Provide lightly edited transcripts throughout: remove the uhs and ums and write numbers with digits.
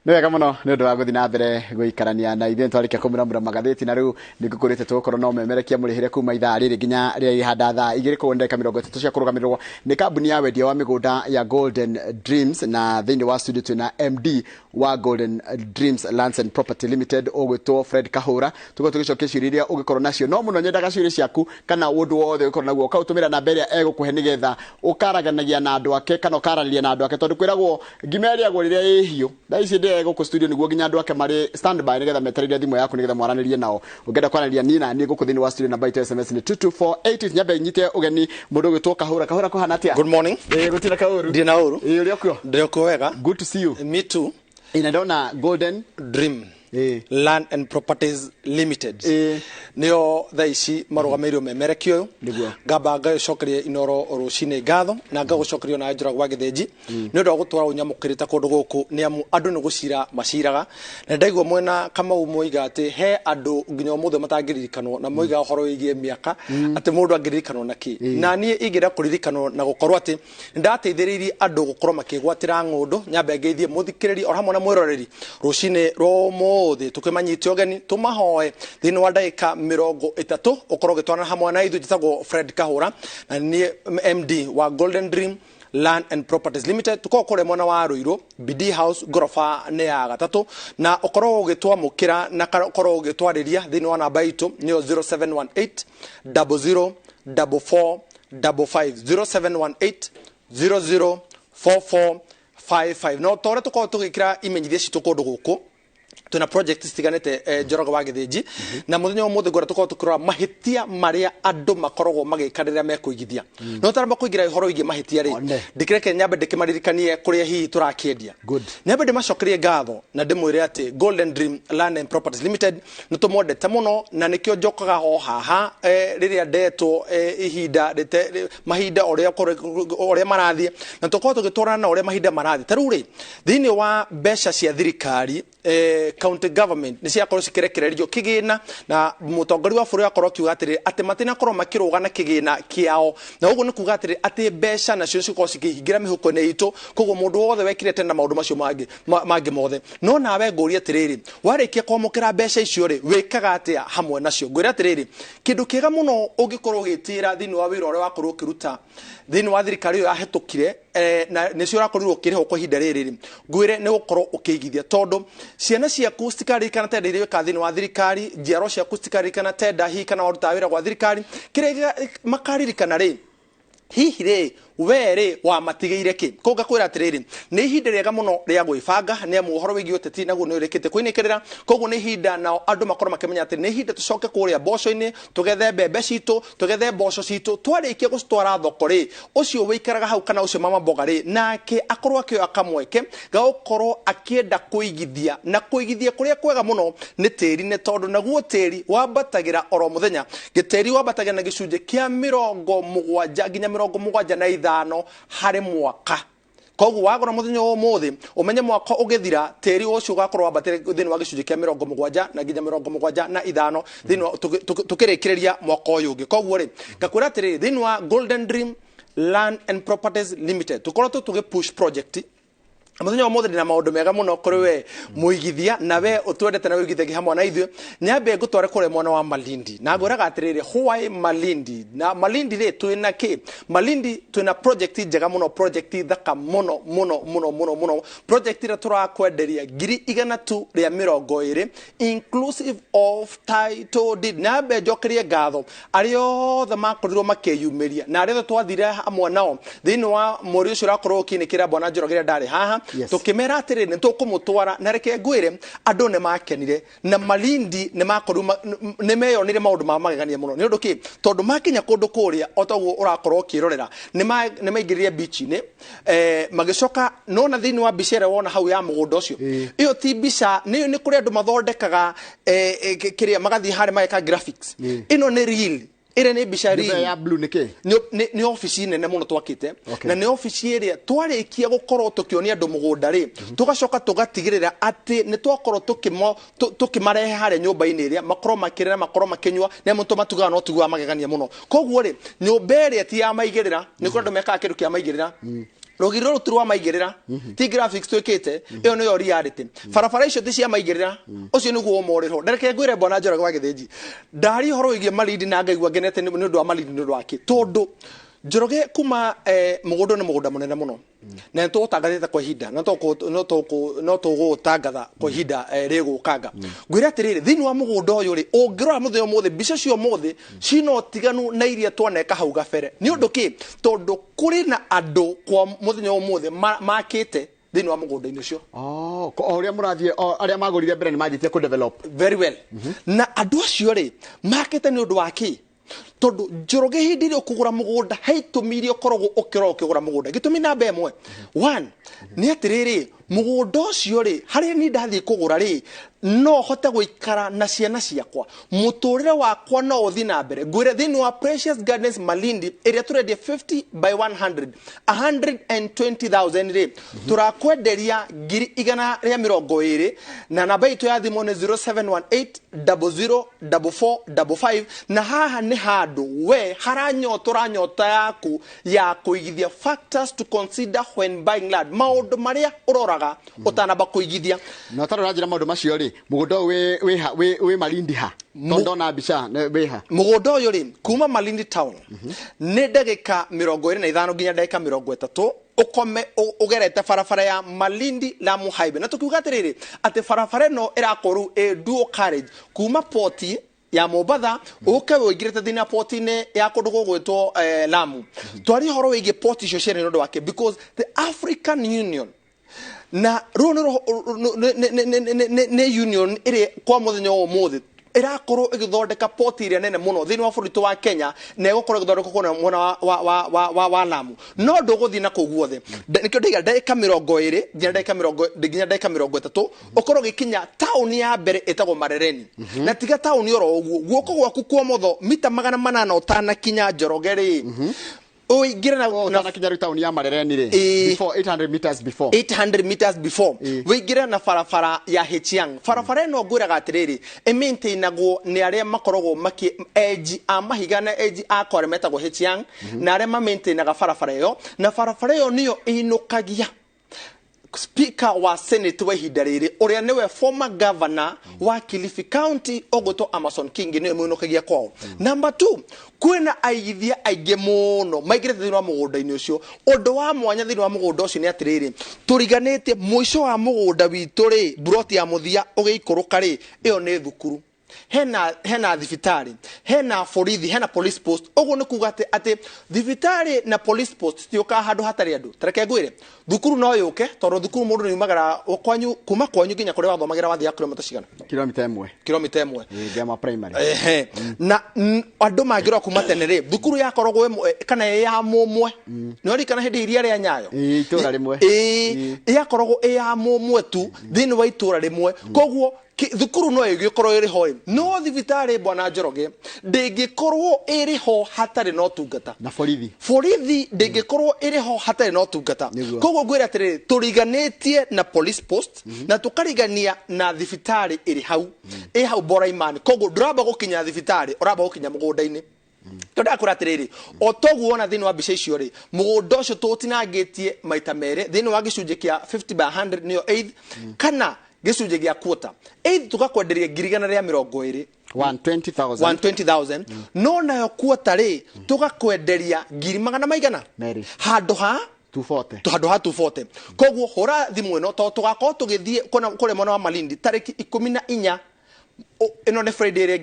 Nĩ wega mũno nĩ ũndũ wa gũthiĩ na mbere gũikarania na ithuĩ twarĩkia kũmuramura magathĩti na rĩu nĩngũkũrĩte tũgũkorwo no memerekia mũrĩhĩre kuma ithaa rĩrĩ nginya rĩrĩa ihanda thaa 2:30 cia kũrũgamĩrĩrwo nĩ kambuni ya wendia wa mĩgũnda ya Golden Dreams, na thĩinĩ wa studio twĩna MD wa Golden Dreams Lands and Property Limited ũgwĩtwo Fred Kahura. Tũgũkorwo tũgĩcokia ciũria iria ũngĩkorwo nacio, no mũno nyendaga ciũria ciaku kana ũndũ wothe ũngĩkorwo naguo ũkaũtũmĩra namba ĩrĩa egũkũhe nĩgetha ũkaraganagia na andũ ake kana ũkaranĩria na andũ ake, tondũ kwĩragwo ngima ĩrĩagwo rĩrĩa ĩ hiũ. Thaa ici ndĩ gũkũ studio nĩguo nginya andũ ake marĩ standby nĩgetha metereire thimũ yaku nĩgetha mwaranĩrie nao. Ũngĩenda kwaranĩria niĩ na niĩ gũkũ thĩinĩ wa studio namba itũ SMS nĩ 22480. Nyambe nyite ũgeni mũndũ ũgwĩtwo Kahura. Kahura kũhana atĩa? Good morning. Gũtirĩ kaũru. Ndina ũru. Ũrĩa ũkwo? Ndĩrĩkuo wega. Good to see you. Me too. Ina ndona Golden Dream Land and Properties Limited. Nĩo thaa ici marũgamĩrĩirwo memerekio ũyũ. Ngamba ngacokeria Inoro Rũciini ngatho na ngagũcokeria na njũra gwa gĩthĩnji nĩ ũndũ wa gũtwara ũnyamũkĩrĩte kũndũ gũkũ, nĩ amu andũ nĩ gũcira maciraga, na ndaigua mwena Kamau moiga atĩ he andũ nginya ũmũthĩ matangĩririkanwo, na moiga ũhoro wĩgiĩ mĩaka atĩ mũndũ angĩririkanwo na kĩ. Na niĩ ingĩenda kũririkanwo na gũkorwo atĩ ndateithĩrĩirie andũ gũkorwo makĩgwatĩra ng'ũndũ. Nyambe ngeithie mũthikĩrĩri o hamwe na mwĩroreri Rũciini rũmũthĩ tũkĩmanyite ũgeni tũmahoe thĩinĩ wa ndagĩka 30 ũkorwo ũgĩtwarana hamwe na ithuĩ. Njĩtagwo Fred Kahura na niĩ MD wa Golden Dream Land and Properties Limited. Tukorwo kũrĩa mwena wa Rũirũ BD House gorofa nĩ ya 3, na ũkorwo ũgĩtwamũkĩra na ũkorwo ũgĩtwarĩria thĩinĩ wa namba itũ nĩyo 0718 00 4455 0718 004455. no tore tukorwo tũgĩkĩra imenyithia citũ kũndũ gũkũ twina project citiganĩte Njoroge wa Gĩthĩnji, na mũthenya ũmũthĩ ngwenda tũkorwo tũkĩrora mahĩtia marĩa andũ makoragwo magĩka rĩrĩa mekũigithia. No taramba kũingĩra ũhoro wĩgiĩ mahĩtia rĩ, ndĩkĩreke nyambe ndĩkĩmaririkanie kũrĩa hihi tũrakĩendia. Nyambe ndĩmacokerie ngatho na ndĩmwĩre atĩ Golden Dream Land and Properties Limited nĩ tũmwendete mũno, na nĩkĩo njokaga ho haha rĩrĩa ndetwo ihinda mahinda ũrĩa marathiĩ, na tũkorwo tũgĩtwarana na ũrĩa mahinda marathiĩ. Ta rĩu rĩ, thĩinĩ wa mbeca cia thirikari county government nĩ ciakorwo cikĩrekererio kĩgĩna, na mũtongoria wa bũrũri akorwo akiuga atĩrĩrĩ atĩ matinakorwo makĩrũga na kĩgĩna kĩao, na ũguo nĩ kuga atĩrĩrĩ atĩ mbeca nacio cikorwo cikĩhingĩra mĩhuko-inĩ itũ, koguo mũndũ wothe wekire tena maũndũ macio mangĩ mothe. No nawe ngũria atĩrĩrĩ, warĩkia kwamũkĩra mbeca icio rĩ, wĩkaga atĩa hamwe nacio? Ngwĩra atĩrĩrĩ, kĩndũ kĩega mũno ũngĩkorwo ũgĩtĩra thĩinĩ wa wĩra ũrĩa wakorwo ũkĩruta thĩinĩ wa thirikari ĩyo yahetũkire na nĩcio ũrakorirwo ũkĩrĩhwo kwa ihinda rĩrĩ, ngwĩre nĩ gũkorwo ũkĩigithia, tondũ ciana ciaku citikarĩkana tenda iria wĩka thĩinĩ wa thirikari, njiaro ciaku citikarĩkana tenda hihi kana warutaga wĩra gwa thirikari. Kĩrĩa makaririkana rĩ, hihi rĩ we rĩ wamatigĩire kĩ? Koguo ngakwĩra atĩrĩrĩ, nĩ ihinda rĩega mũno rĩa gwĩbanga, nĩ amu ũhoro wĩgiĩ ũteti naguo nĩ ũrĩkĩte kũinĩkĩrĩra. Koguo nĩ ihinda nao andũ makorwo makĩmenya atĩ nĩ ihinda tũcoke kũrĩa mboco-inĩ, tũgethe mbembe citũ, tũgethe mboco citũ, twarĩkia gũcitwara thoko rĩ, ũcio wĩikaraga hau kana ũcio mama mboga rĩ, nake akorwo akĩoya kamweke gagũkorwo akĩenda kũigithia. Na kũigithia kũrĩa kwega mũno nĩ tĩri-inĩ, tondũ naguo tĩri wambatagĩra oro mũthenya. Gĩtĩri wambatagĩra na gĩcunjĩ kĩa 70 nginya 75 harĩ mwaka. Koguo wagũra mũthenya ũmũthĩ ũmenye mwaka ũgĩthira tĩri ũcio ũgakorwo wambatĩre thĩinĩ wa gĩcunjĩ kĩa 70 na nginya 75 thĩinĩ tũkĩrĩkĩrĩria mwaka ũyũ ũngĩ. Koguo rĩ, ngakwĩra atĩrĩrĩ, thĩinĩ wa Golden Dream Land and Properties Limited tũkoretwo tũgĩ push project mũthenya ũmũthĩ ndĩna maũndũ mega mũno kũrĩ we mũigithia, na we ũtwendete na wĩigithagia hamwe na ithuĩ. Nyambe ngũtware kũrĩa mwena wa Malindi, na ngwĩraga atĩrĩrĩ, why Malindi? Na Malindi rĩ twĩna kĩ? Malindi twĩna project njega mũno, project thaka mũno, project ĩrĩa tũrakwenderia 100 tu rĩa 20 inclusive of title deed. Nyambe njokerie ngatho arĩa othe makorirwo makĩyumĩria na arĩa twathire hamwe nao thĩinĩ wa mũri ũcio ũrakorwo ũkĩnĩkĩra Bwana Njoroge rĩrĩa ndarĩ haha. Tukimera atĩrĩ nĩ tũkũmũtwara, na reke ngwĩre andũ nĩ makenire, na Malindi nĩ makorwo nĩ meyonire maũndũ ma magegania mũno. Nĩ ũndũ kĩ? Tondũ makinya kũndũ kũrĩa o taguo ũrakorwo ũkĩrorera, nĩ maingĩrĩrie beach-inĩ magĩcoka nona thĩinĩ wa mbica ĩrĩa wona hau ya mũgũnda ũcio, ĩyo ti mbica, nĩ kũrĩa andũ mathondekaga kĩrĩa magathiĩ harĩa mageka graphics. Ĩno nĩ real, ĩrĩa nĩ mbica ya blue nĩkĩ? Nĩ ofici nene mũno twakĩte, na nĩ ofici ĩrĩa twarĩkia gũkorwo tũkĩonia andũ mũgũnda rĩ, tũgacoka tũgatigĩrĩra atĩ nĩ twakorwo tũkĩmarehe harĩa nyũmba-inĩ ĩrĩa makorwo makĩrĩra, makorwo makĩnyua, nĩ amu tũmatugaga no tuguaga magegania mũno. Koguo rĩ, nyũmba ĩrĩa ti ya maigĩrĩra, nĩ kũrĩ andũ mekaga kĩndũ kĩa maigĩrĩra. rũgiri rũrũ tu rwa maigĩrĩra ti graphics twĩkĩte ĩyo nĩyo reality barabara icio ti cia maigĩrĩra ũcio nĩguo ũmorĩrwo ndareke ngwĩre Bwana Njoroge wa Gĩthĩnji ndari ũhoro wĩgiĩ Malindi na ngaigua ngenete nĩ ũndũ wa Malindi nĩ ũndũ wake tondũ Njoroge kuma mũgũnda nĩ mũgũnda mũnene mũno na tũgũtangathĩte kwa ihinda no tũgũtangatha kwa ihinda rĩgũkanga ngwĩre atĩrĩrĩ thĩinĩ wa mũgũnda ũyũ rĩ ũngĩrora mũthenya ũmũthĩ mbica cio mũthĩ cina ũtiganu na iria twaneka hau gabere nĩ ũndũ kĩ tondũ kũrĩ na andũ kwa mũthenya ũmũthĩ makĩte thĩinĩ wa mũgũnda-inĩ ũcio ũrĩa mũrathiĩ arĩa magũrire mbere nĩ manjĩtie kũ develop very well na andũ acio rĩ makĩte nĩ ũndũ wa kĩ tondu Njoroge hindi ĩrĩa ũkũgũra mũgũnda haitũmi iria ũkoragwo ũkĩgũra mũgũnda gĩtũmi namba ĩmwe one nĩ atĩrĩrĩ mũgũnda ũcio rĩ harĩa ni ndathiĩ kũgũra rĩ no hote gũikara na ciana ciakwa mũtũrĩre wakwa no ũthiĩ na mbere ngwĩre thĩinĩ wa Precious Gardens Malindi ĩrĩa tũrendia 50 by 100 120,000 rĩ tũrakwenderia 120,000 na namba itũ ya thimũ nĩ 0718004455 na haha nĩ handũ we haranyotora nyota yaku ya kũigithia factors to consider when buying land maũndũ marĩa ũroraga ũtanamba kũigithia na tarora njĩra maũndũ macio rĩ mũgũnda wĩ Malindi ha ndona mbica wĩ ha mũgũnda ũyũ rĩ kuma Malindi town nĩ ndagĩka 25 nginya ndagĩka 30 ukome ugerete barabara ya Malindi Lamu highway na tukiuga atĩrĩrĩ atĩ barabara ĩno ĩrakorwo dual carriage kuma poti ya Mombasa uke wĩingĩrĩte thĩinĩ wa poti-inĩ ya kũndũ gũgwĩtwo Lamu twari horo wĩgiĩ poti icio ciene nĩ ũndũ wake because the African Union na nĩ union ĩrĩ kwa mũthenya ũmũthĩ ĩrakorwo ĩgĩthondeka poti ĩrĩa nene mũno thĩinĩ wa bũrũri wa Kenya na ĩgũkorwo ĩgĩthondekwo kũrĩa mwena wa Lamu no ndũgũthiĩ na kũu guothe nĩkĩo ndaiga ndagĩka 20 nginya ndagĩka 30 ũkorwo gĩkinya taũni ya mbere ĩtagwo Marereni na tiga taũni oro ũguo guoko gwaku kwa motho mita 800 ũtanakinya Njoroge rĩ uingire na kinya town ya Marereni rĩ before 800 meters before uingire na barabara ya Hetiang barabara ĩno ngwĩraga atĩrĩrĩ ĩmaintainagwo nĩ arĩa makoragwo edge a mahiga na edge a kware metagwo Hetiang na arĩa mamaintainaga barabara ĩyo na barabara ĩyo nĩyo ĩinukagia Speaker wa Senate wa ihinda rĩrĩ ũrĩa nĩwe former governor wa Kilifi County Ogoto Amason King nĩwe mũinukagia kwao number 2 kwĩna aigithia aingĩ mũno maigĩrĩte thĩinĩ wa mũgũnda-inĩ ũcio ũndũ wa mwanya thĩinĩ wa mũgũnda ũcio nĩ atĩrĩrĩ tũriganĩtie mũico wa mũgũnda witũ rĩ broti ya mũthia ũgĩikũrũka rĩ ĩyo nĩ thukuru hena thibitarĩ hena borithi hena police post ũguo nĩ kuga atĩ thibitarĩ na police post tioka handũ hatarĩ andũ tareke ngwĩre thukuru no yũke tondũ thukuru mũndũ nĩ yumagara kwanyu kuma kwanyu nginya kũrĩa wathomagĩra wathiaga kilomita cigana kilomita ĩmwe ngema primary na andũ mangĩrora kuma tene rĩ thukuru yakoragwo kana ya mũmwe nĩ ũrikana hĩndĩ iria rĩa Nyayo itũra rĩmwe yakoragwo ya mũmwe tu thĩinĩ wa itũra rĩmwe koguo thukuru no ĩgĩkorwo ĩrĩ ho no thibitarĩ Bwana Njoroge ndĩngĩkorwo ĩrĩ ho hatarĩ no tungata na borithi ndĩngĩkorwo ĩrĩ ho hatarĩ no tungata koguo ngwĩra atĩrĩrĩ tũriganĩtie na police post na tũkarigania na thibitarĩ ĩrĩ hau Boraimani koguo ndũramba gũkinya thibitarĩ ũramba gũkinya mũgũnda-inĩ tondakũra atĩrĩrĩ o toguo wona thĩinĩ wa mbica icio rĩ mũgũnda ũcio tũtinangĩtie maita merĩ thĩinĩ wa gĩcunjĩ kĩa 50 by 100 nĩyo 8 kana gĩcunjĩ gĩa quarter 8 tugakwenderia 120,000 120,000 no nayo quarter rĩ tugakwenderia 200,000 handũ ha 240 koguo hũra thimũ ĩno tondũ tugakorwo tũgĩthiĩ kũrĩa mwena wa Malindi tarĩki 14 ĩno nĩ Friday ĩrĩa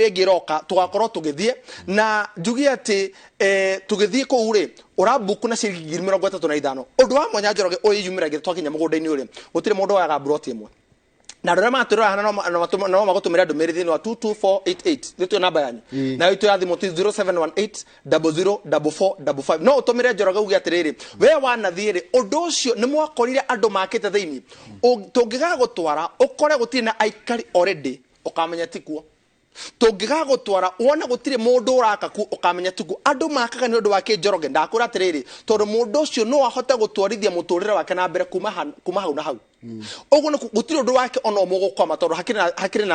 ĩngĩ ĩroka tugakorwo tũgĩthiĩ na njugie atĩ tũgĩthiĩ kũu rĩ ũrabuku na ciringi 35,000 ũndũ wa mwanya Njoroge ũyumĩragĩra twakinya mũgũnda-inĩ ũrĩ gũtirĩ mũndũ wayaga broti ĩmwe na rĩrĩa matũrora hana no magũtũmĩra ndũmĩrĩri thĩinĩ wa 22488 nĩtũo namba yanyu na itũ ya thimũ 0718004455 no ũtũmĩre Njoroge uge atĩrĩrĩ we wanathiĩ rĩ ũndũ ũcio nĩ mwakorire andũ makĩte thĩinĩ tũngĩgagũtwara ũkore gũtirĩ na aikari already ũkamenya tikuo tũngĩgagũtwara wona gũtirĩ mũndũ ũraka ku ũkamenya tugu andũ makaga nĩ ũndũ wa kĩnjoroge ndakũra atĩrĩrĩ tondũ mũndũ ũcio no ahote gũtwarithia mũtũrĩre wake na mbere kuma hau na hau ũguo nĩ gũtirĩ ũndũ wake ona mũgũkoma tondũ hakĩrĩ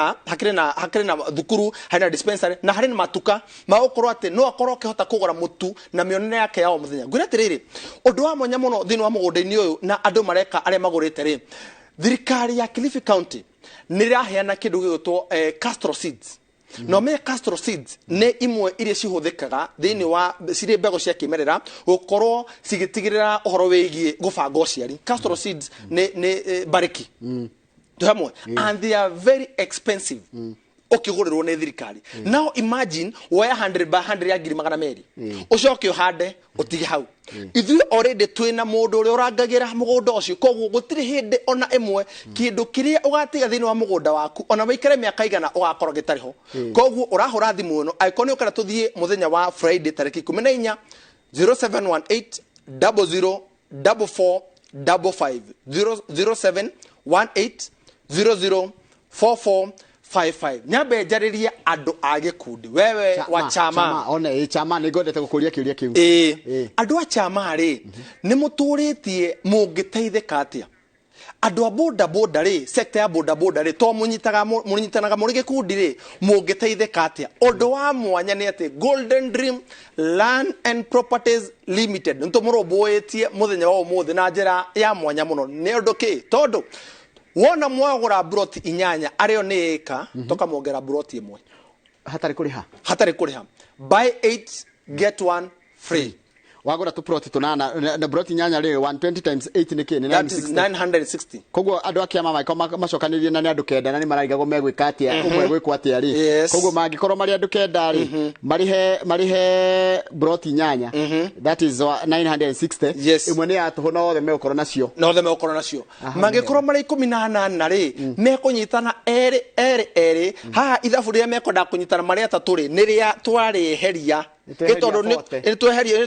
na thukuru harĩ na dispensary na harĩ na matuka magũkorwo atĩ no akorwo akĩhota kũgũra mũtu na mĩonere yake ya o mũthenya ngwĩra atĩrĩrĩ ũndũ wa mwanya mũno thĩinĩ wa mũgũnda-inĩ ũyũ na andũ mareka arĩa magũrĩte rĩ thirikari ya Kilifi County nĩ ĩraheana kĩndũ gĩgwĩtwo castor seeds no me castor seeds nĩ imwe iria cihũthĩkaga thĩinĩ wa cirĩ mbegũ cia kĩmerera gũkorwo cigĩtigĩrĩra ũhoro wĩgiĩ gũbanga ũciari castor seeds nĩ bariki hamwe and they are very expensive ukigũrĩrwo nĩ thirikari now imagine woya 100 by 100 ya 200 ucoke uhande utige hau ithuĩ already twĩna mũndũ ũrĩa ũrangagĩra mũgũnda ũcio koguo gũtirĩ hĩndĩ ona ĩmwe kĩndũ kĩrĩa ũgatiga thĩinĩ wa mũgũnda waku ona waikare mĩaka igana ũgakorwo gĩtarĩ ho koguo ũrahũra thimũ ĩno angĩkorwo nĩ ũkara tũthiĩ mũthenya wa Friday tarĩki 14 0718 00 44 55 0718 00 44 55 nyambe njaririe andũ a gĩkundi wewe wa chama ona chama nĩ ngondete gũkũria kĩũria kĩu andũ a chama rĩ nĩ mũtũrĩtie mũngĩteithĩka atĩa andũ a boda boda rĩ sector ya boda boda rĩ to mũnyitanaga mũrĩ gĩkundi rĩ mũngĩteithĩka atĩa ũndũ wa mwanya nĩ atĩ Golden Dream Land and Properties Limited nĩ tũmũrũmbũĩtie mũthenya wa ũmũthĩ na njĩra ya mwanya mũno nĩ ũndũ kĩ tondũ wona mwagũra broti inyanya arĩo nĩ ĩka tokamwongera broti ĩmwe hatarĩ kũrĩha buy 8 get 1 free wagũra tu plot tunana na broti nyanya rĩ 120 times 8 nĩ kĩ that is 960 koguo andũ akĩama maiko macokanĩrĩrie na nĩ andũ kenda na nĩ mararigagwo megwĩka atĩa ũmwe gwĩkwo atĩa rĩ koguo mangĩkorwo marĩ andũ kenda rĩ marihe broti nyanya that is 960 imwe nĩ yatũhũ na othe megũkorwo nacio mangĩkorwo marĩ 18 rĩ mekũnyitana erĩ haha ithabu rĩrĩa mekwenda kũnyitana marĩ atatũ rĩ nĩ rĩa twarĩeheria nĩ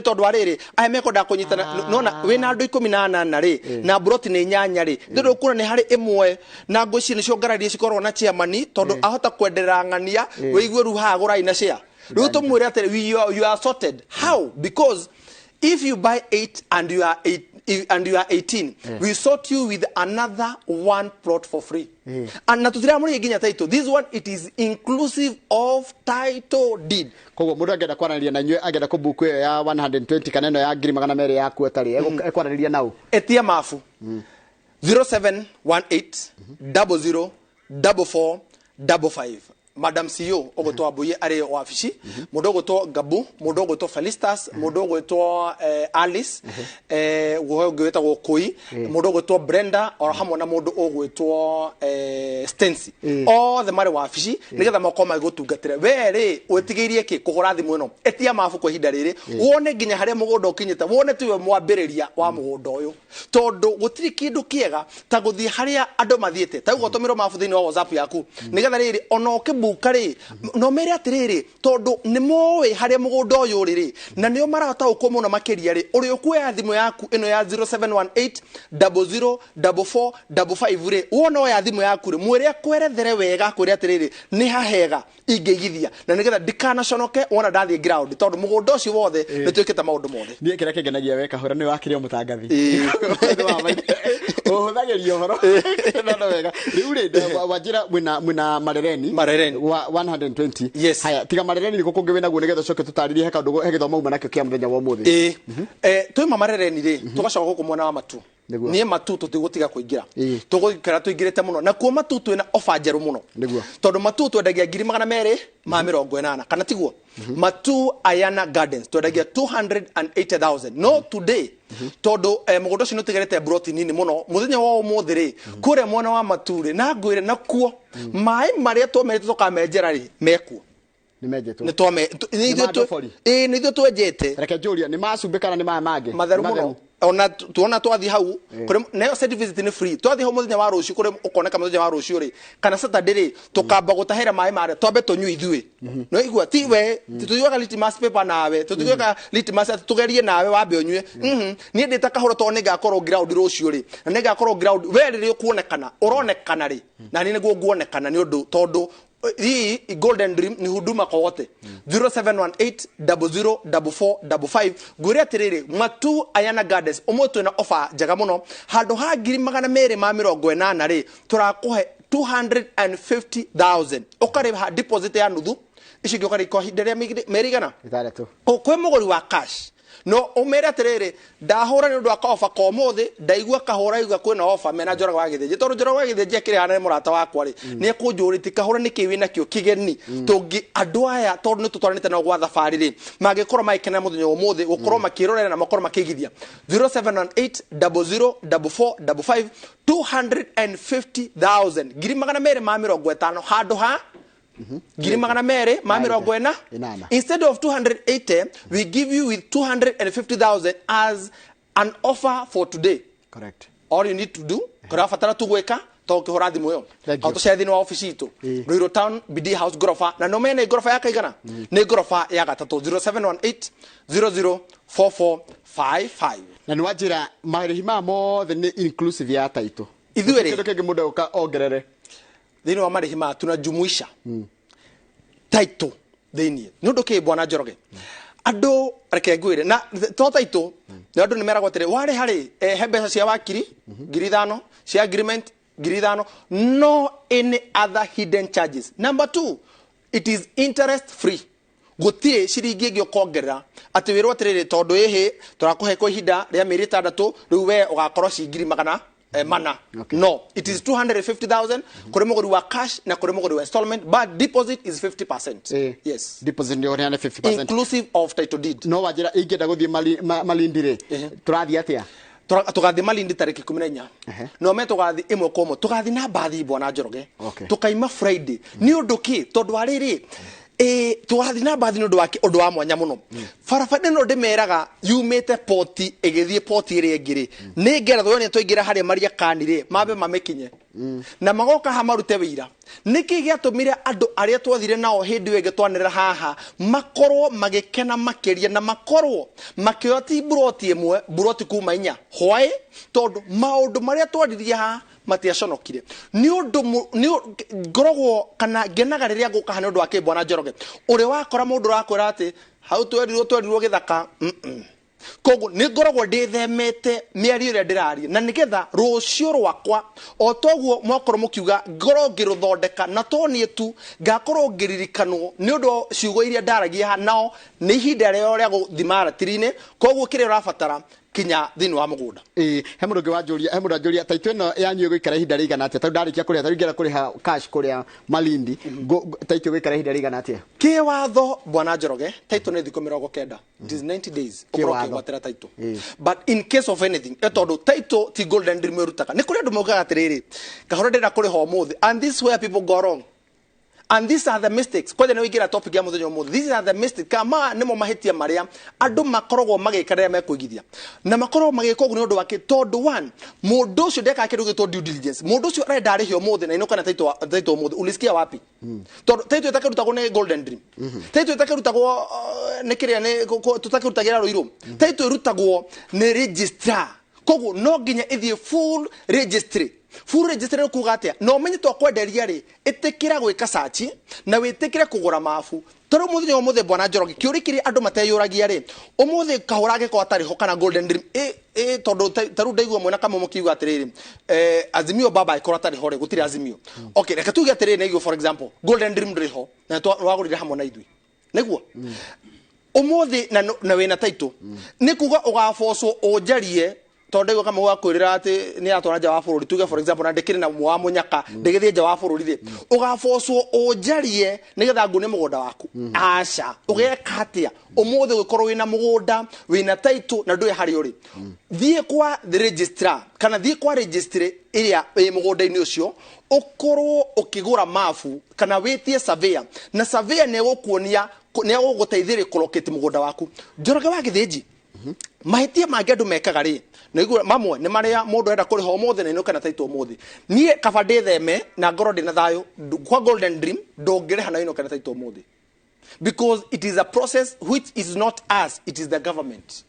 tondũ arĩrĩ aya mekwenda kũnyitana nona wĩna andũ 18 rĩ na broti nĩ nyanya rĩ ndĩrĩ kuona nĩ harĩ ĩmwe na ngũici nĩcio ngararie cikorwo na chairman tondũ ahota kwenderera ng'ania wĩigue rĩu haha gũrai na share rĩu tũmwĩre atĩ you are sorted how because if you buy 8 and you are 18 we sort you with another one plot for free and na tutira muri nginya title this one it is inclusive of title deed koguo mũndũ angĩenda kwaranĩria na inyuĩ angĩenda kũbuku ĩyo ya 120 kana ĩno ya 200 yaku atarĩ ekwaranĩria nau etia mafu 0718 00 44 55 Madam CEO ogotwa buye ari wafici mundu ogotwa Gabu mundu ogotwa Felistas mundu ogotwa Alice gweta gokui mundu ogotwa Brenda or hamwe na mundu ogotwa Stency all the mari wafici nigetha makoma gutungatira were wetigeirie ki kugura thimu ino etia mafu kwa hinda riri wone nginya haria mugondo ukinyita wone tiwe mwambiriria wa mugondo uyu tondu gutiri kindu kiega ta guthie haria andu mathiete ta ugotomiro mafu thini wa WhatsApp yaku nigetha riri ono bukari no mere atiriri tondu nĩ moĩ harĩa mũgũnda ũyũ rĩrĩ na nĩo marahota gũkũmwo na makĩria rĩ ũrĩ ũkuoya thimũ yaku ĩno ya 0718 00 44 55 rĩ wona oya thimũ yaku rĩ mwĩre akwerethere wega kwĩre atiriri nĩ hahega ingĩigithia na nĩgetha ndikanaconoke wona ndathiĩ ground tondu mũgũnda ũcio wothe nĩ twĩkĩte maũndũ mothe niĩ kĩrĩa kĩngenagia we Kahura nĩ wakĩrĩo mũtangathi ũhũthagĩria ũhoro no wega rĩu rĩ wanjĩra mwĩna marereni wa 120 yes haya tiga marereni niko kũngĩ wĩnaguo nĩgetha coke tũtarĩrie he kaũndũ he gĩthomo uma nakĩo kĩa mũthenya wa ũmũthĩ twĩma marereni rĩ tũgacoka gũkũ mwena wa matu niĩ matu tũtigũtiga kũingĩra tũgũikara tũingĩrĩte mũno na kuo matu twĩna ofa njerũ mũno tondũ matu twendagia 280 kana tiguo matu Ayana Gardens twendagia 280,000 no today tondu mũgũnda ũcio nĩũtigarĩte broti nini mũno mũthenya wa ũmũthĩ rĩ kũrĩa mwena wa matu rĩ na ngwĩre nakuo maĩ marĩa tũmerĩte tũkamenjera rĩ mekuo nĩmenjetwo nĩ ithuĩ twenjete reke njũria nĩ macumbĩkana nĩ maya mangĩ matheru mũno ona tuona twathi hau nayo set visit ni free twathi hau muthenya wa rũciũ kũrĩ ũkoneka muthenya wa rũciũ rĩ kana Saturday rĩ tukamba gũtahĩra maĩ marĩa twambe tũnyue ithuĩ no igua ti we tũtuĩkaga litmus paper nawe tũtuĩkaga litmus tugerie nawe wambe ũnyue niĩ ndĩta Kahura to nĩngakorwo ground rũciũ rĩ na nĩngakorwo ground we rĩrĩ ũkuonekana ũronekana rĩ na niĩ nĩguo nguonekana nĩ ũndũ tondu hii Golden Dream ni huduma kwa wote 0718004455 gwire atiriri matu ayana gardens omoto na offer jaga muno handu ha 280 ri turakuhe 250,000 ukariha deposit ya nuthu icigio kari ko hinderia merigana ithatatu kwe muguri wa cash no umere atiriri ndahura ni undu wa offer ko muthi ndaigua kahura igua kwina offer mena Njoroge wa Githĩnji tondu Njoroge wa Githĩnji akiri hana murata wakwa ri ni ekunjuriti kahura ni kiwi nakio kigeni tungi andu aya tondu ni tutwaranite na gwa thabari ri magikorwo maikena muthenya umuthi gukorwo makirorera na makorwo makigithia 0718004455 250,000 ngiri magana mere ma 50 handu ha ngiri magana mere ma 40 instead of 280 we give you with 250,000 as an offer for today. Correct. All you need to do kurafatara tugweka to kihora thimu yo auto share wa office itu Ruiru Town BD House gorofa na no mena gorofa ya kaigana ni gorofa ya gatatu 0718004455 na nwajira marĩhi ma mothe ni inclusive ya taito ithuere kĩndũ kĩngĩ mũndũ ũka ongerere thĩinĩ wa marĩhi ma tunajumuisha taito thĩinĩ nĩ ũndũ kĩ bwana Njoroge andũ reke ngwĩre na to taito na andũ nĩ meragwo atĩrĩ warĩ harĩ he mbeca cia wakiri 5,000 cia agreement 5,000 no any other hidden charges. Number 2, it is interest free. Gutire ciringi ingĩ ũkongerera atĩ wĩrwo atĩrĩrĩ tondũ ĩhĩ tũrakũhe kwa ihinda rĩa mĩeri 6 rĩu we ũgakorwo cingiri magana mana. Okay. No, it is 250,000 kuri muguri wa cash na kuri muguri wa installment, but deposit is 50%. Yes. Deposit ndio ni 50%. Inclusive of title deed. No wajira ingĩenda gũthiĩ Malindi tũrathiĩ atĩa? Tugathi Malindi tariki 14 no me tugathi imwe komo tugathi na bathi bwana Njoroge tukaima Friday ni undu ki tondu ariri tugathi na bathi ni undu wake undu wa mwanya muno farafade no ndimeraga yumite poti igithie poti iri ngiri ni ngeratho ni tuingira hari maria kanire mabe mamekinye na magoka hamarute wira niki giatumire andu aria twathire nao hindi wege twanira haha makorwo magikena makeria na makorwo makioti buroti imwe buroti kuma inya hwai tondu maundu maria twaririe ha matiaconokire ni undu ngorogwo kana ngenaga riria nguka hane undu wake bwana Njoroge uri wakora mundu rakwira ati hau twerirwo githaka koguo ni ngorogwo ndithemete miario ria ndiraria na nigetha rucio rwakwa o toguo mwakorwo mukiuga ngoro ngiruthondeka na tonie tu ngakorwo ngiririkanwo ni undu ciugo iria ndaragia ha nao ni ihinda rĩo rĩa guthimara tirine koguo kire urabatara kinya thini wa mugunda he mundu ngi wanjuria he mundu anjuria taito ino yanyu gwikara ihinda rigana atia tondu ndarikia kuria taringera kuriha cash kuria Malindi taito gwikara ihinda rigana atia ki watho bwana Njoroge taito ni thikũ 90 it is 90 days ukoroke gwatera taito but in case of anything tondu taito ti Golden Dream erutaka ni kuri andu mogaga atiriri kahora ndenda kuriha umuthi and this is where people go wrong. And these are the mistakes. Kwa nini wigira topic ya muthenya umuthi? These are the mistakes. Kama nimo mahitia maria andu makorogwo magikarira mekuigithia. Na makorogwo magika ugu ni undu wake tondu one mundu ucio ndeka kindu gitwo due diligence. Mundu ucio arenda arihe umuthi na inoka na taito umuthi. Ulisikia wapi? Tondu taito itakarutagwo ni Golden Dream. Taito itakarutagwo ni kiria ni tutakirutagira Ruiru. Taito irutagwo ni registrar. Koguo no nginya ithie full registry. Full registry kuga atia no menye to kwenderia ri itikira gwika search na witikire kugura mafu toro muthenya umuthe bwana Njoroge kiurikiri andu mateyuragia ri umuthe kahurage ko atari ho kana Golden Dream tondu taru ndaigua mwena kama mukiuga atiriri Azimio baba ikora atari hore gutiri Azimio okay reka tuge atiriri neguo for example Golden Dream ndriho na wagurire hamwe na ithui neguo umuthe na wina taito ni kuga ugabocwo unjarie tondu kama wakwirira ati ni atwara nja wa bururi tuge for example na ndikiri na mwa munyaka ndigithie nja wa bururi ri ugabocwo unjarie nigetha ngune mugunda waku aca ugeka atia umuthe gukorwo wina mugunda wina taito na ndui hari uri thie kwa the registrar kana thie kwa registry iria mugunda-ini ucio ukorwo ukigura mafu kana witie surveyor na surveyor ne gukuonia ne guguteithire kulocate mugunda waku Njoroge wa Githĩnji mahitia mangi andu mekaga ri niguo mamwe ni maria mundu enda kuriha umuthi na inoka na taito umuthi nie kaba nditheme na ngoro ndina thayo kwa Golden Dream ndongereha na inoka na taito umuthi because it is a process which is not us, it is the government.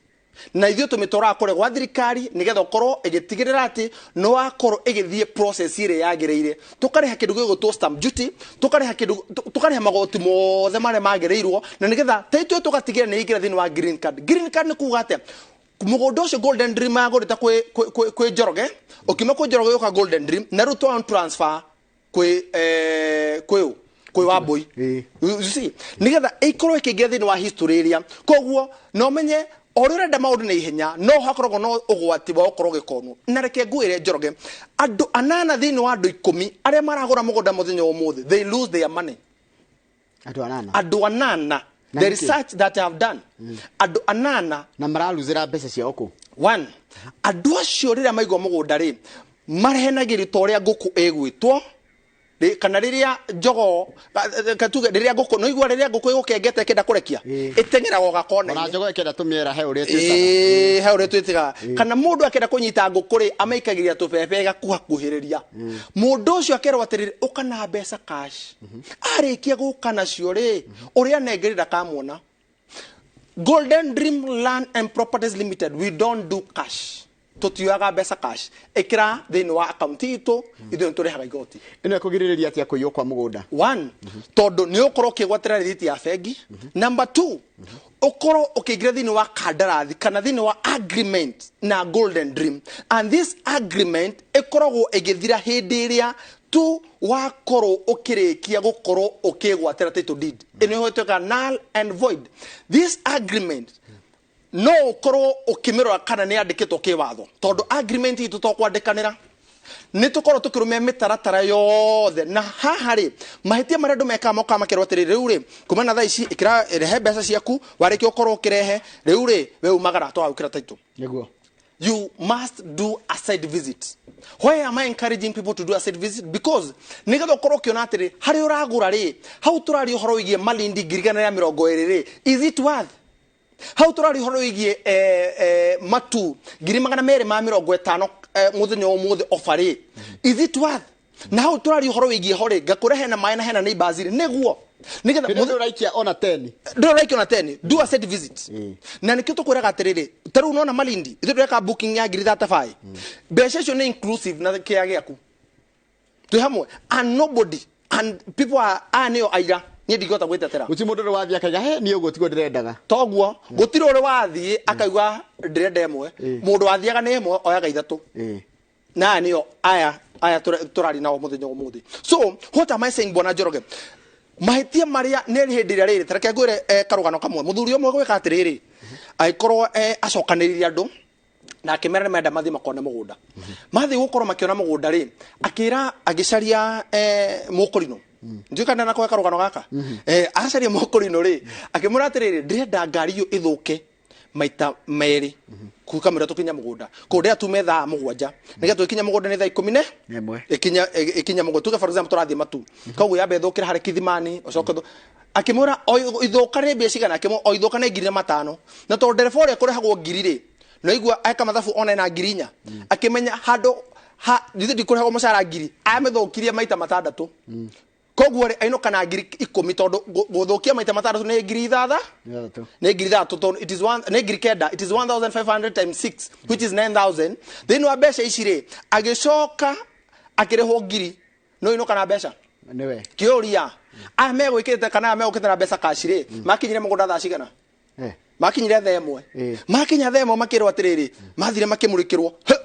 na ithuĩ tũmĩtwaraga kũrĩa gwa thirikari nĩgetha ũkorwo ĩgĩtigĩrĩra atĩ no wakorwo ĩgĩthiĩ process ĩrĩa yagĩrĩire tũkarĩha kĩndũ gĩgũtwo stamp duty tũkarĩha magoti mothe marĩa magĩrĩirwo na nĩgetha taitũ tũgatigĩrĩra nĩ ingĩra thĩinĩ wa green card nĩ kuuga atĩa mũgũnda ũcio golden dream agũrĩte kwĩ Njoroge ũkiuma kwĩ Njoroge ũka golden dream na rĩu twa transfer kwĩ Wambui you see nĩgetha ĩkorwo ĩkĩingĩra thĩinĩ wa history ĩrĩa koguo no menye o rĩu ũrenda maũndũ na ihenya no hakoragwo no ũgwati wa gũkorwo gĩkonwo na reke ngwĩre Njoroge andũ 8 thĩinĩ wa andũ 10 arĩa maragũra mũgũnda mũthenya ũmũthĩ they lose their money andũ 8 the research that I have done andũ 8 na maraluzĩra mbeca ciao kũ one andũ acio rĩrĩa maigua mũgũnda rĩ marehenagĩrio ta ũrĩa ngũkũ ĩgwĩtwo kana rĩrĩa njogo katuge rĩrĩa ngũkũ no igua rĩrĩa ngũkũ ĩgũkengete kĩnda kũrekia ĩteng'eraga gakona ona njogo ĩkenda tũmĩera he ũrĩa twĩtaga he ũrĩa twĩtaga kana mũndũ akenda kũnyita ngũkũ rĩ amaikagĩria tũbebe gakuhakuhĩrĩria mũndũ ũcio akerwo atĩrĩrĩ ũka na mbeca cash arĩkia gũka nacio rĩ ũrĩa nengerera kamuona Golden Dream Land and Properties Limited we don't do cash tutiaga mbeca cash ikira thĩinĩ wa account itũ ithuĩ tũrehaga igoti ĩno ĩkũgirĩrĩria atĩa kũiywo kwa mũgũnda one tondũ nĩ ũkorwo ũkĩgwatĩra rĩthiti ya bengi number 2 ũkorwo ũkĩingĩra thĩinĩ wa kandarathi kana thĩinĩ wa agreement na Golden Dream and this agreement ĩkoragwo ĩgĩthira hĩndĩ ĩrĩa tu wakorwo ũkĩrĩkia gũkorwo ũkĩgwatĩra title deed ĩno ĩtwĩka null and void this agreement no ũkorwo ũkĩmĩrora kana nĩ yandĩkĩtwo kĩwatho tondũ agreement itũ tũkwandĩkanĩra nĩ tũkorwo tũkĩrũmia mĩtaratara yothe na haha rĩ mahĩtia marĩa andũ mekaga mokaga makerwo atĩrĩ rĩu rĩ kuma na thaa ici ĩkĩra rehe mbeca ciaku warĩkia ũkorwo ũkĩrehe rĩu rĩ we umagara twa gũkĩra title nĩguo you must do a site visit why am I encouraging people to do a site visit because nĩgetha ũkorwo ũkĩona atĩrĩ harĩa ũragũra rĩ hau tũraria ũhoro wĩgiĩ Malindi 120 rĩ is it worth hau tũrari horo igie matu 250 muthenya ũmũthĩ offer is it worth na hau tũrari horo igie hore ngakũre hena maĩ na hena neighbors nĩguo nĩgetha mũthenya ũraikia ona 10 ndũraikia ona 10 do a site visit na nĩkĩo tũkwĩraga atĩrĩrĩ tarũ unaona Malindi ithuĩ tweka booking ya 35 mbeca icio nĩ inclusive na kĩa gĩaku twĩ hamwe and nobody and people are anio aiga nie ndigota gwitetera uti mundu wathia akaiga he ni uguo tigo ndirendaga toguo gutire uri wathie akaigwa ndirenda imwe mundu wathiaga ni imwe oyaga ithatu na niyo aya turari nao muthenya umuthi so what am I saying bwana Njoroge mahitia maria nĩ hĩndĩ ĩrĩa rĩrĩ tareke ngwĩre karũgano kamwe muthuri ũmwe gwĩka atĩrĩrĩ aikorwo acokanĩrĩria andũ na akĩmera nĩmenda mathi makona mũgũnda mathi gũkorwo makĩona mũgũnda rĩ akĩra agĩcaria mũkũrino njikana na kwa karũgano gaka acaria mũkũrino rĩ akĩmũra atĩrĩrĩ ndĩrenda ngari ĩyo ĩthũke maita merĩ kukamĩra tũkinya mũgũnda kũndĩa tume thaa mũgwanja nĩgetha tũkinya mũgũnda nĩ thaa 11 ikinya mũgũnda tuge for example tũrathiĩ matu koguo yambe thũkĩra harĩ Kithimani ũcoke akĩmũra ithũka nĩ mbia cigana akĩmũ o ithũka nĩ 5,000 na tondũ ndereba ũrĩa kũrehagwo ngiri rĩ no igua aka mathabu ona na ngiri 4 akĩmenya handũ thithĩ kũrehagwo mũcara ngiri amethũkirie maita 6 koguo rĩ aino kana ngiri 10 tondũ gũthũkia maita 6 nĩ ngiri 6 nĩ ngiri 3 it is one nĩ ngiri 9 it is 1,500 times 6 which is 9,000 then wa mbeca ici rĩ agĩcoka akĩrehwo ngiri no ino kana mbeca nĩwe kĩũria megwĩkĩte kana megũkĩtara mbeca cash rĩ makinyire mũgũnda thaa cigana makinyire thaa 1 makinya thaa 1 makĩrwo atĩrĩrĩ mathire makĩmũrĩkĩrwo nĩ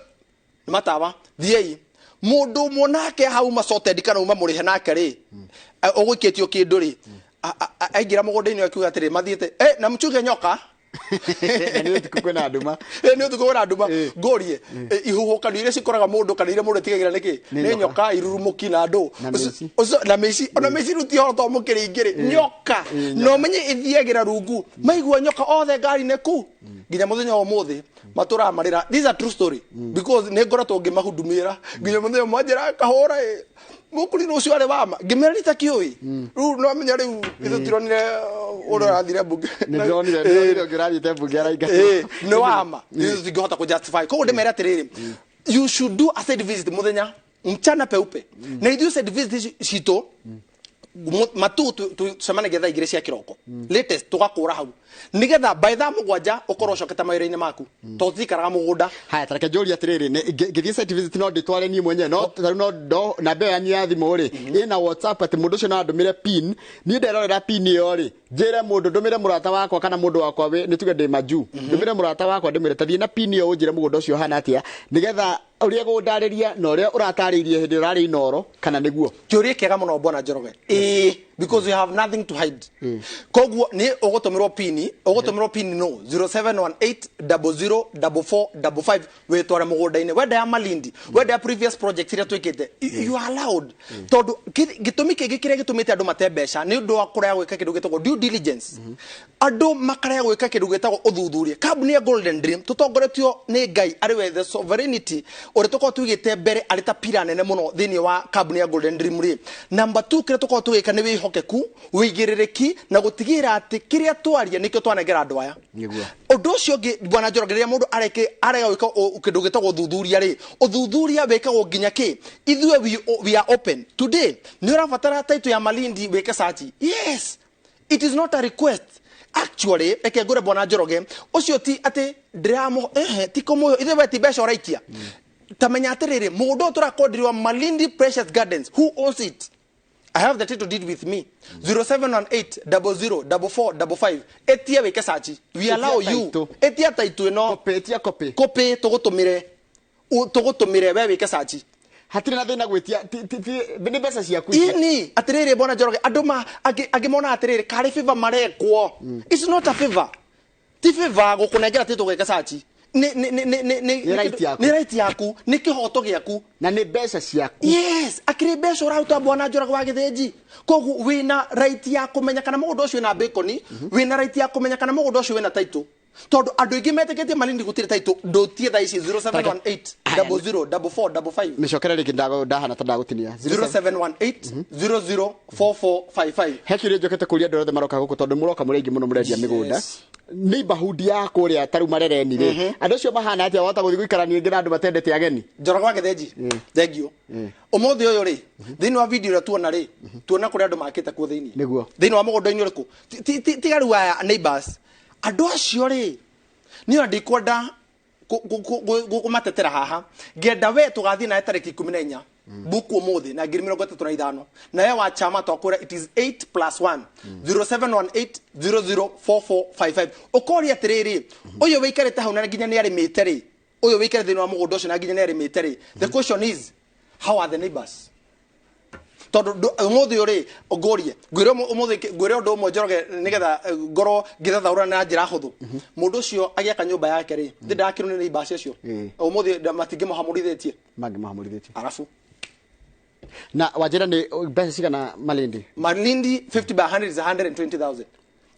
matawa thiei mundu monake hau macote kana uma mũrihe nake rĩ ũgũikĩtio kĩndũ rĩ aingira mũgũnda-inĩ akiuga atĩrĩ mathiĩte na mchuge nyoka nĩ ũtukũ kwĩna nduma nĩ ũtukũ kwĩna nduma ngorie ihuhũkano iria cikoraga mũndũ kana iria mũndũ tigagĩra nĩkĩ nĩ nyoka irurumuki na andũ na mĩci ona mĩci ruti horo mũkĩringĩrĩ nyoka no menye ithiagĩra rungu maigua nyoka othe ngari-inĩ ku nginya mũthenya ũmũthĩ matũra marĩra this is a true story because nĩ ngoretwo ngĩmahundumĩra nginya mũthenya mwanjĩra kahũra mũkũrino ũcio arĩ wama ngĩmera rita kĩũĩ rĩu no menya rĩu itũtironire ũrĩa arathire mbunge nĩndĩronire ngĩrathiĩte mbunge arainga nĩ wama ndingĩhota kũjustify koguo ndĩmera atĩrĩrĩ you should do a site visit mũthenya mchana peupe na ithuĩ site visit citũ matu tucemanagia thaa igĩrĩ cia kĩroko latest tũgakũra hau nigetha by thaa mũgwanja ũkorwo ũcokete mawĩra-inĩ maku tondũ tutikaraga mũgũnda. Haya, tareke njũria atĩrĩrĩ, ngĩthiĩ site visit no ndĩtware niĩ mwenyewe no namba ĩyo yanyu ya thimũ rĩ ĩna WhatsApp atĩ mũndũ ũcio no andũmĩre pin, niĩ nderorera pin ĩyo rĩ njĩre mũndũ ndũmĩre mũrata wakwa kana mũndũ wakwa nĩ tuge ndĩ maju ndũmĩre mũrata wakwa ndĩmĩre ta thiĩ na pin ĩyo ũnjĩre mũgũnda ũcio hana atĩa nigetha ũrĩa gũndarĩria na ũrĩa ũratarĩirie hĩndĩ ũrarĩ inoro kana nĩguo. Kĩũria kĩega mũno Bwana Njoroge. Because you have nothing to hide. Koguo nĩ ũgũtũmĩrwo pin no 0718004455 wĩtware mũgũnda-inĩ wenda ya Malindi wenda ya previous project iria twĩkĩte you are allowed. Tondũ gĩtũmi kĩngĩ kĩrĩa gĩtũmĩte andũ mate mbeca nĩ ũndũ wa kũrega gwĩka kĩndũ gĩtagwo due diligence. Andũ makarega gwĩka kĩndũ gĩtagwo ũthuthuria. Kambuni ya Golden Dream tũtongoretio nĩ Ngai arĩ we the sovereignty ũrĩa tũkorwo tũigĩte mbere arĩ ta pira nene mũno thĩinĩ wa kambuni ya Golden Dream rĩ. Number 2 kĩrĩa tũkorwo tũgĩka nĩ wĩhokeku wĩigĩrĩrĩki na gũtigĩrĩra atĩ kĩrĩa twaria nĩkĩo twanengera andũ aya. Ũndũ ũcio ũngĩ Bwana Njoroge rĩrĩa mũndũ arega gwĩka kĩndũ gĩtagwo ũthuthuria rĩ ũthuthuria wĩkagwo nginya kĩ ithuĩ we are open today nĩ ũrabatara title ya Malindi wĩke search. Yes, it is not a request. Actually eke ngũre Bwana Njoroge ũcio ti atĩ ndiramo ti kũmũyo ithe we ti mbeca ũraikia. Tamenya atĩrĩrĩ mũgũnda ũyũ tũrakondirwo Malindi Precious Gardens, who owns it? I have the title deed with me. 0718004455 etia weke search. We allow you etia title ino copy tũgũtũmĩre we weke search. Hatirĩ na thĩna gwĩtia nĩ mbeca ciaku ini atĩrĩrĩ Bwana Njoroge andũ angĩmona atĩrĩrĩ karĩ favor marekwo. It's not a favor. Ti favor gũkũnengera title weke search. Nĩ right yaku nĩ kĩhoto gĩaku na nĩ mbeca ciaku. Yes, akĩrĩ mbeca ũraruta Bwana Njoroge wa gĩthĩnji. Koguo wĩna right ya kũmenya kana mũgũnda ũcio wĩna baconi wĩna right ya kũmenya kana mũgũnda ũcio wĩna title. Tondũ andũ aingĩ metĩkĩtie Malindi gũtirĩ title ndũtie thaa ici 0718004455 mĩcokere rĩngĩ ndahana ta ndagũtinia 0718004455. He kĩũria njokete kũria andũ othe maroka gũkũ tondũ mũroka mũrĩ aingĩ mũno mũrendia mĩgũnda neighborhood ya kũrĩa tarũ marereni rĩ andũ acio mahana atĩa wahota gũthiĩ gũikarania ingĩ na andũ matendete ageni. Njoroge wa gĩthĩnji thengio ũmũthĩ ũyũ rĩ thĩinĩ wa video ĩrĩa tuona rĩ tuona kũrĩa andũ makĩte kuo thĩinĩ wa mũgũnda-inĩ ũrĩkũ tigaru wa neighbors andũ acio rĩ niĩ ndikwenda gũmatetera haha ngenda we tũgathiĩ nawe tarĩki 14 buku ũmũthĩ na 35,000 na we wa chama twakwĩra it is 8+1 0718004455 ũkoria atĩrĩrĩ ũyũ wĩikarĩte hau na nginya nĩ arĩmĩte rĩ ũyũ wĩikarĩte thĩinĩ wa mũgũnda ũcio na nginya nĩ arĩmĩte rĩ the question is how are the neighbors? Tondũ ũmũthĩ ũrĩ ũngũrie ngwĩre ũndũ ũmwe Njoroge nĩgetha ngorwo ngĩthathaũra na njĩra hũthũ mũndũ ũcio agĩaka nyũmba yake rĩ ndakĩrwo nĩ neighbors acio ũmũthĩ matingĩmũhamũrithĩtie arabu na wanjĩra nĩ mbeca cigana Malindi 50 by 100 is 120,000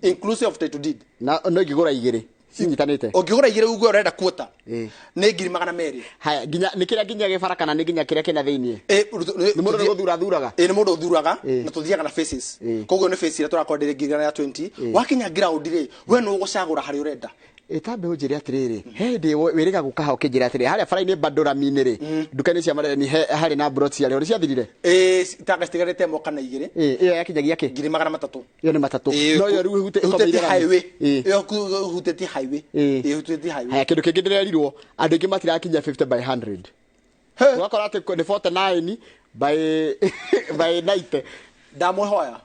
inclusive of title deed na no ingĩgũra igĩrĩ cinyitanĩte ũngĩgũra igĩrĩ uguo ũrenda kuota nĩ 200,000. Haya nĩ kĩrĩa nginya gĩbara kana nĩ nginya kĩrĩa kĩna thĩinĩ nĩ mũndũ ũthuraga nĩ mũndũ ũthuraga na tũthiaga na faces. Koguo nĩ face ĩrĩa tũrakondire ngirana ya 20 wakinya ground rĩ we nĩ ũgũcagũra harĩa ũrenda. Etambe ũnjĩre atĩrĩrĩ he ndĩ wĩrĩga gũkaha ũkĩnjĩra atĩrĩrĩ harĩa bara-inĩ Bandũra-inĩ rĩ nduka-inĩ cia mareni harĩ na brot ciarĩ ũrĩa ciathirire itanga citigarĩte mwaka na igĩrĩ ĩyo yakinyagia kĩ 300,000 iyo nĩ matatũ no yo rĩu hutĩtie highway iyo hutĩtie highway hutĩtie highway. Haya kĩndũ kĩngĩ ndĩrerirwo andũ aingĩ matirakinya 50 by 100 wakora atĩ nĩ 49 by 90 ndamũhoya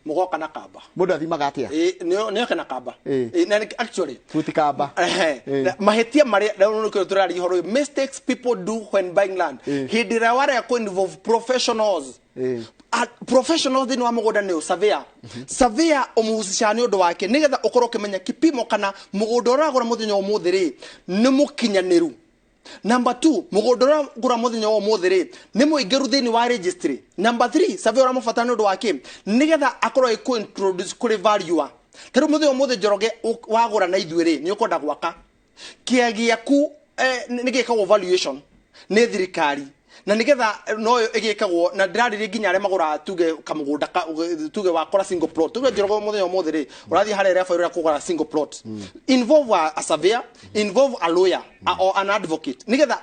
mũgoka na kamba mũndũ athimaga atĩa nĩoke na kamba na actually futi kamba mahĩtia marĩa nĩkĩo tũrari ihoro mistakes people do when buying land hĩndĩ ĩrĩa warega kũ involve professionals professionals thĩinĩ wa mũgũnda nĩ surveyor ũmũhusisha nĩ ũndũ wake nĩgetha ũkorwo ũkĩmenya kipimo kana mũgũnda ũragũra mũthenya ũmũthĩ rĩ nĩ mũkinyanĩru. Number 2 mũgũnda ũragũra mũthenya ũmũthĩ rĩ nĩ mũingĩru thĩinĩ wa registry. Number 3 surveyor ũramũbatara nĩ ũndũ wake nĩgetha akorwo ĩkũ introduce kũrĩ value. Tarĩu mũthenya ũmũthĩ Njoroge wagũra na ithuĩ rĩ nĩ ũkwenda gwaka kĩa gĩaku nĩ gĩkagwo valuation nĩ thirikari na nigetha no igikagwo na ndirarire nginya arĩa magũra tuge kamũgũnda tuge wakora single plot tuge Njoroge mũthenya ũmũthĩ rĩ ũrathiĩ harĩa rĩa fairũ kũgũra single plot involve a surveyor, involve a lawyer or an advocate nigetha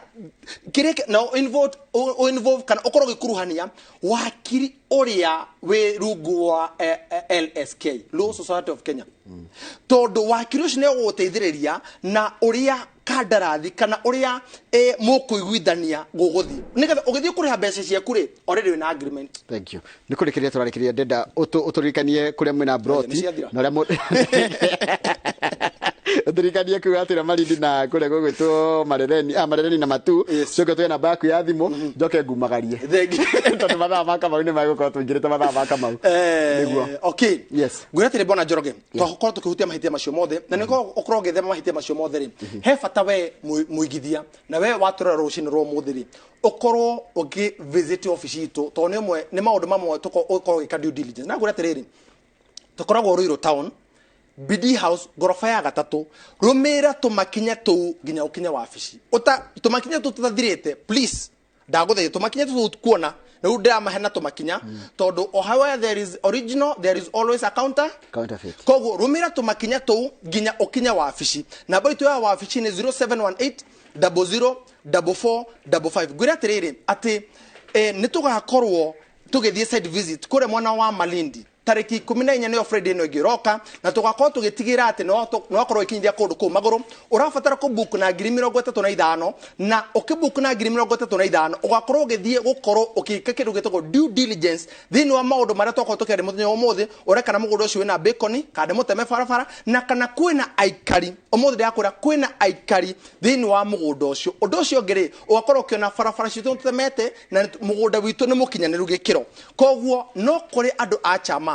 kireke no involve kana ũkorwo gĩkuruhania wakiri ũrĩa wĩ rungu wa LSK, Law Society of Kenya, tondũ wakiri ũcio nĩ ũgũteithĩrĩria na ũrĩa kandarathi kana ũrĩa mũkũiguithania gũgũthiĩ nigetha ũgĩthiĩ kũrĩha mbeca ciaku rĩ already wĩna agreement. Thank you. Nĩ kũrĩkĩria tũrarĩkĩria ndenda ũtũririkanie kũrĩa mwĩna broti na ũrĩa ũtũririkanie kuga atĩra Malindi na kũrĩa gũgwĩtwo marereni na matu coke tuoya namba yaku ya thimũ njoke ngumagarie tondũ mathaa ma Kamau nĩ magũkorwo tũingĩrĩte mathaa ma Kamau nĩguo. Okay, yes, ngwĩra atĩrĩ bona Njoroge twakorwo tũkĩhutia mahĩtia macio mothe na nĩkorwo ũkorwo ũgĩthema mahĩtia macio mothe rĩ he bata we mũigithia na we watũrora rũciinĩ rwa ũmũthĩ rĩ ũkorwo ũkĩ-visit obici itũ tondũ nĩ maũndũ mamwe ũkorwo ũgĩka due diligence na ngwĩra atĩrĩrĩ tũkoragwo Ruiru town BD House gorofa ya gatatũ rumĩra tũmakinya tũu nginya ũkinye wabici tũmakinya tũu tũtathirĩte please ndagũthaitha tũmakinya tũu kuona na rĩu ndĩramahe na tũmakinya tondũ however there is original there is always a counterfeit koguo rumĩra tũmakinya tũu nginya ũkinye wabici namba itũ ya wabici nĩ 0718 00 4455 ngwĩra atĩrĩrĩ atĩ nĩ tũgakorwo tũgĩthiĩ site visit kũrĩa mwena wa Malindi tariki 14 nĩyo Friday ĩno ĩngĩroka na tũgakorwo tũgĩtigĩra atĩ no akorwo ikinyithia kũndũ kũu magũrũ ũrabatara kũbook na 35,000 na ũkĩbook na 35,000 ũgakorwo ũgĩthiĩ gũkorwo ũkĩka kĩndũ gĩtagwo due diligence thĩinĩ wa maũndũ marĩa twakorwo tũkĩaria mũthenya ũmũthĩ ũreka na mũgũnda ũcio wĩna bacon kana mũteme barabara na kana kwĩna aikari ũmũthĩ ndĩrakwĩra kwĩna aikari thĩinĩ wa mũgũnda ũcio ũndũ ũcio ũngĩ rĩ ũgakorwo ũkĩona barabara citũ tũtemete na mũgũnda witũ nĩ mũkinyanĩru gĩkĩro koguo no kũrĩ andũ a chama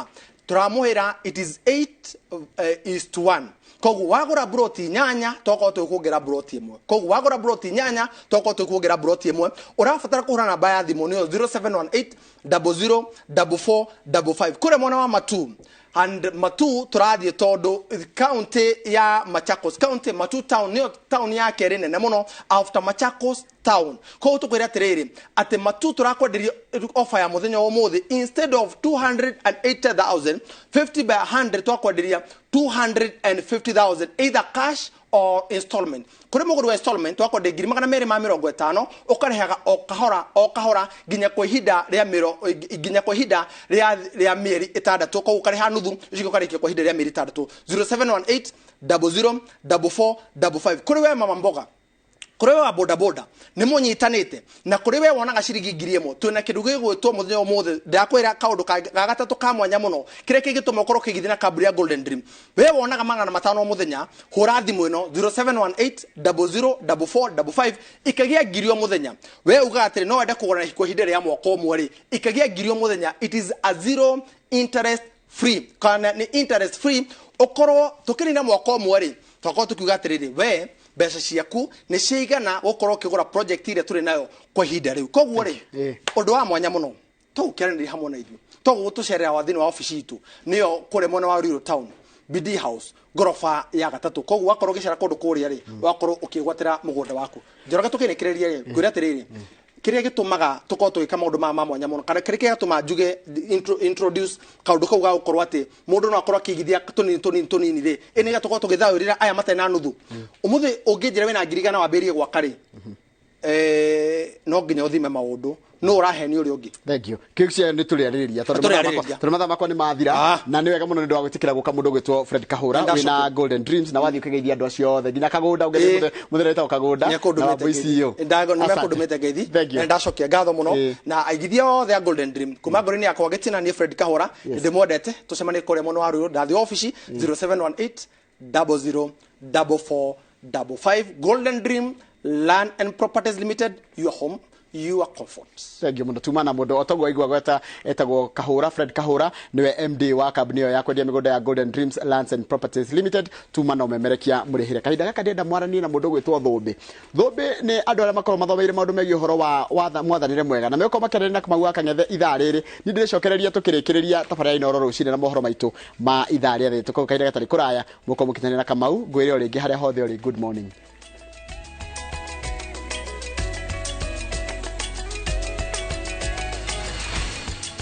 turamuhira it is 8:1 koguo wagura broti nyanya toko tukugira broti imwe koguo wagura broti nyanya toko tukugira broti imwe urabatara kuhura namba ya thimu niyo 0718 00 4455 kure mwana wa matu and matu turathie tondu county ya Machakos county Matu town niyo town ya kere nene muno after Machakos town ko tukwira atiriri ati Matu turakwenderia offer ya muthenya wa muthi instead of 280,000 50 by 100 twakwenderia 250,000 either cash or installment kuri muguru wa installment twakwenderia ngiri magana meri ma 50 ukarehaga o kahora nginya kwa ihinda ria mieri 6 ko ukareha nuthu uciko karikia kwa ihinda ria mieri 3 0718 00 4455 kuri we mama mboga kuri we wa boda nĩ mũnyitanĩte na kuri we wonaga ciringi ngiri ĩmwe twĩna kĩndũ gĩgwĩtwo mũthenya ũmũthĩ ndakwĩra kaũndũ ga gatatũ ka mwanya mũno kĩrĩa kĩngĩtũma ũkorwo ũkĩigithia na kambuni ya Golden Dream we wonaga magana matano mũthenya hũra thimũ ĩno 0718 00 4455 ikagĩa ngiri o mũthenya we uga atĩrĩ no wende kũgũra na kwa ihinda rĩa mwaka ũmwe rĩ ikagĩa ngiri o mũthenya it is a zero interest free kana ni interest free ũkorwo tũkĩrĩna mwaka ũmwe rĩ twakorwo tũkiuga atĩrĩrĩ we mbeca ciaku nĩ ciigana gũkorwo ũkĩgũra project ĩrĩa tũrĩ nayo kwa ihinda rĩu koguo rĩ ũndũ wa mwanya mũno tũgũkĩaranĩria hamwe na ithuĩ tũgũtũcerera wa thĩinĩ wa obici itũ nĩyo kũrĩa mwena wa Ruiru town BD House gorofa ya gatatũ koguo wakorwo ũgĩcera kũndũ kũrĩa rĩ wakorwo ũkĩgwatĩra mũgũnda waku Njoroge tũkĩnĩkĩrĩria rĩ ngwĩra atĩrĩrĩ kĩrĩa gĩtũmaga tũkorwo tũgĩka maũndũ ma mwanya mũno kana kĩrĩa gĩgatũma njuge introduce kaũndũ kau ga gũkorwo atĩ mũndũ no akorwo akĩigithia tũnini rĩ ĩnĩ gatukorwo tũgĩthaũrĩra aya matarĩ na nuthu ũmũthĩ ũngĩnjĩra wĩna ngiri igana wambĩrĩrie gwaka rĩ no nginya ũthime maũndũ no ũraheni ũrĩa ũngĩ. Thank you. Kĩũcia nĩ tũrĩarĩrĩria tondũ mathaa makwa nĩ mathira na nĩ wega mũno nĩ ndĩ wa gwĩtĩkĩra gũka mũndũ ũgwĩtwo Fred Kahura wĩna Golden Dreams na wathiĩ ũkĩgeithia andũ acio othe nginya kagũnda ũngĩthiĩ mũthenya wĩtagwo kagũnda na wambũici iyo nĩmekũndũmĩte ngeithi na ndacokia ngatho mũno na aigithia othe a Golden Dream kuma ngoro-inĩ yakwa gĩtina niĩ Fred Kahura ndĩmwendete tũcemanie kũrĩa mwena wa Ruiru ndathiĩ obici 0718 00 4455 Golden Dream Land and Properties Limited your home your comfort. Thank you muno tumana mundu otogwa igwa gweta etagwo Kahura Fred Kahura niwe MD wa kambuni yo ya kwendia migunda ya Golden Dreams Lands and Properties Limited tumana umemerekia murihire kahinda gaka ndenda mwarani na mundu gwitwo Thũmbĩ ni andu arĩa makorwo mathomeire maundu megie uhoro wa mwathanire mwega na meko makenere na Kamau Akang'ethe ithaa rĩrĩ ni ndĩrecokereria tukirĩkĩrĩria tabarĩra ino roro Rũciini na mohoro maitũ ma ithaa rĩrĩ tuko kahinda gatari kuraya muko mukinyane na Kamau ngwĩre o rĩngĩ harĩa hothe uri good morning.